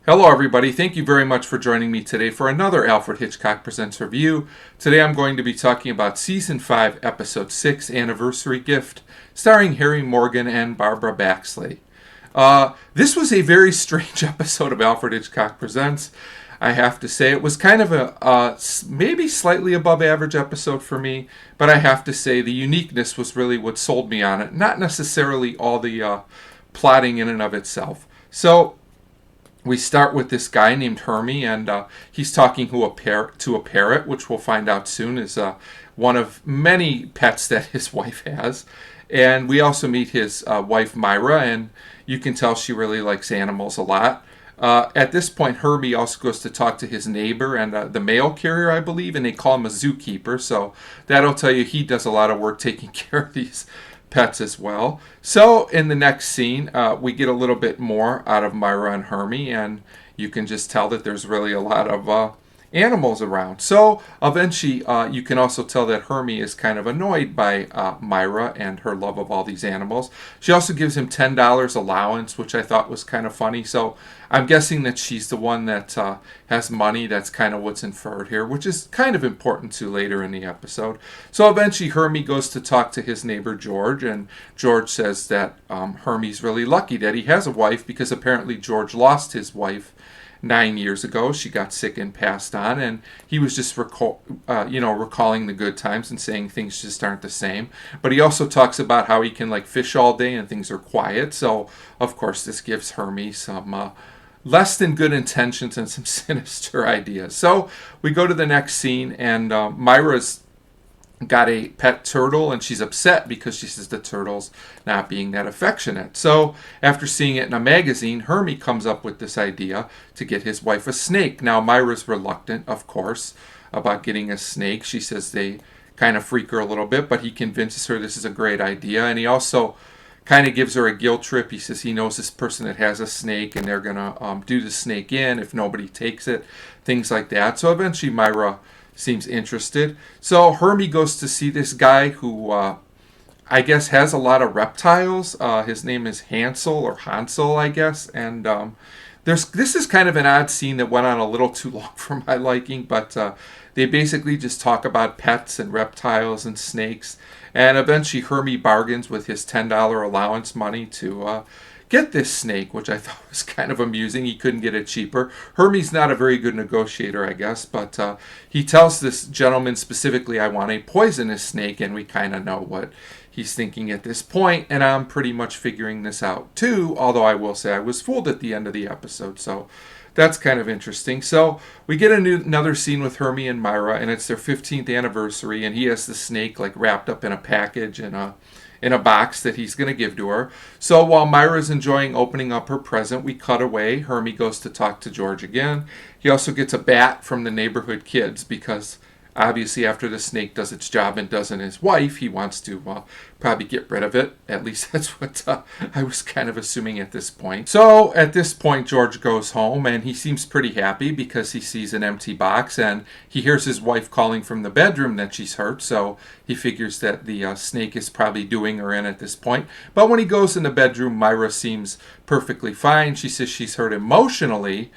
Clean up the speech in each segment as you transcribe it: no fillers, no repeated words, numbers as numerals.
Hello, everybody. Thank you very much for joining me today for another Alfred Hitchcock Presents review. Today I'm going to be talking about Season 5, Episode 6, Anniversary Gift, starring Harry Morgan and Barbara Baxley. This was a very strange episode of Alfred Hitchcock Presents. I have to say it was kind of a maybe slightly above average episode for me, but I have to say the uniqueness was really what sold me on it, not necessarily all the plotting in and of itself. So we start with this guy named Hermie, and he's talking to a parrot, which we'll find out soon is one of many pets that his wife has. And we also meet his wife Myra, and you can tell she really likes animals a lot. At this point, Hermie also goes to talk to his neighbor and the mail carrier, I believe, and they call him a zookeeper. So that'll tell you he does a lot of work taking care of these pets as well. So in the next scene, we get a little bit more out of Myra and Hermie, and you can just tell that there's really a lot of animals around. So eventually, you can also tell that Hermie is kind of annoyed by Myra and her love of all these animals. She also gives him $10 allowance, which I thought was kind of funny. So I'm guessing that she's the one that has money. That's kind of what's inferred here, which is kind of important to later in the episode. So eventually, Hermie goes to talk to his neighbor George, and George says that Hermie's really lucky that he has a wife because apparently George lost his wife 9 years ago. She got sick and passed on, and he was just recalling the good times and saying things just aren't the same. But he also talks about how he can fish all day and things are quiet. So of course this gives Hermie some less than good intentions and some sinister ideas. So we go to the next scene, and Myra's got a pet turtle, and she's upset because she says the turtle's not being that affectionate. So after seeing it in a magazine, Hermie comes up with this idea to get his wife a snake. Now Myra's reluctant, of course, about getting a snake. She says they kind of freak her a little bit, but he convinces her this is a great idea, and he also kind of gives her a guilt trip. He says he knows this person that has a snake, and they're gonna do the snake in if nobody takes it, things like that. So eventually Myra seems interested. So Hermie goes to see this guy who I guess has a lot of reptiles. His name is Hansel, I guess. And this is kind of an odd scene that went on a little too long for my liking, but they basically just talk about pets and reptiles and snakes. And eventually Hermie bargains with his $10 allowance money to get this snake, which I thought was kind of amusing. He couldn't get it cheaper. Hermie's not a very good negotiator, I guess, but he tells this gentleman specifically, I want a poisonous snake, and we kind of know what he's thinking at this point, and I'm pretty much figuring this out too, although I will say I was fooled at the end of the episode, so that's kind of interesting. So we get another scene with Hermie and Myra, and it's their 15th anniversary, and he has the snake wrapped up in a package and in a box that he's going to give to her. So while Myra's enjoying opening up her present, we cut away. Hermie goes to talk to George again. He also gets a bat from the neighborhood kids because obviously after the snake does its job and doesn't his wife, he wants to probably get rid of it. At least that's what I was kind of assuming at this point. So at this point, George goes home, and he seems pretty happy because he sees an empty box, and he hears his wife calling from the bedroom that she's hurt. So he figures that the snake is probably doing her in at this point. But when he goes in the bedroom, Myra seems perfectly fine. She says she's hurt emotionally,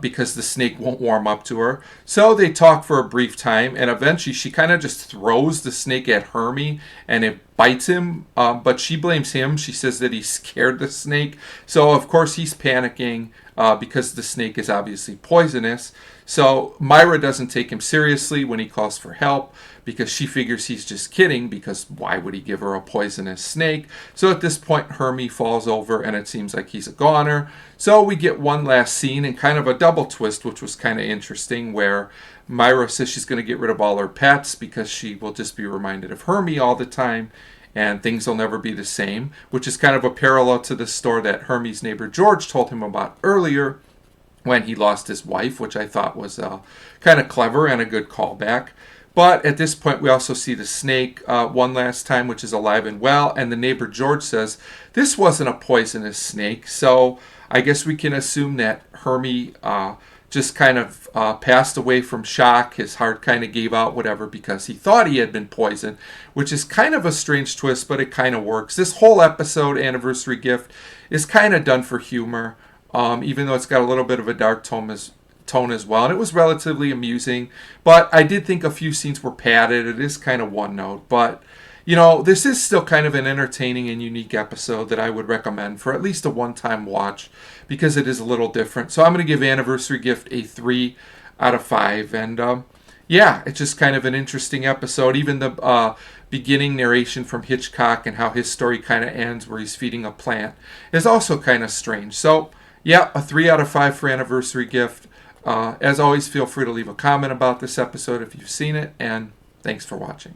because the snake won't warm up to her. So they talk for a brief time, and eventually she kind of just throws the snake at Hermie, and it bites him, but she blames him. She says that he scared the snake. So of course he's panicking because the snake is obviously poisonous. So Myra doesn't take him seriously when he calls for help because she figures he's just kidding, because why would he give her a poisonous snake? So at this point Hermie falls over, and it seems like he's a goner. So we get one last scene and kind of a double twist, which was kind of interesting, where Myra says she's going to get rid of all her pets because she will just be reminded of Hermie all the time, and things will never be the same, which is kind of a parallel to the story that Hermie's neighbor George told him about earlier when he lost his wife, which I thought was kind of clever and a good callback. But at this point, we also see the snake one last time, which is alive and well, and the neighbor George says this wasn't a poisonous snake. So I guess we can assume that Hermie just kind of passed away from shock. His heart kind of gave out, whatever, because he thought he had been poisoned, which is kind of a strange twist, but it kind of works. This whole episode, Anniversary Gift, is kind of done for humor. even though it's got a little bit of a dark tone as well. And it was relatively amusing, but I did think a few scenes were padded. It is kind of one note, but this is still kind of an entertaining and unique episode that I would recommend for at least a one-time watch because it is a little different. So I'm going to give Anniversary Gift a 3 out of 5. And yeah, it's just kind of an interesting episode. Even the beginning narration from Hitchcock and how his story kind of ends where he's feeding a plant is also kind of strange. So yeah, a 3 out of 5 for Anniversary Gift. As always, feel free to leave a comment about this episode if you've seen it, and thanks for watching.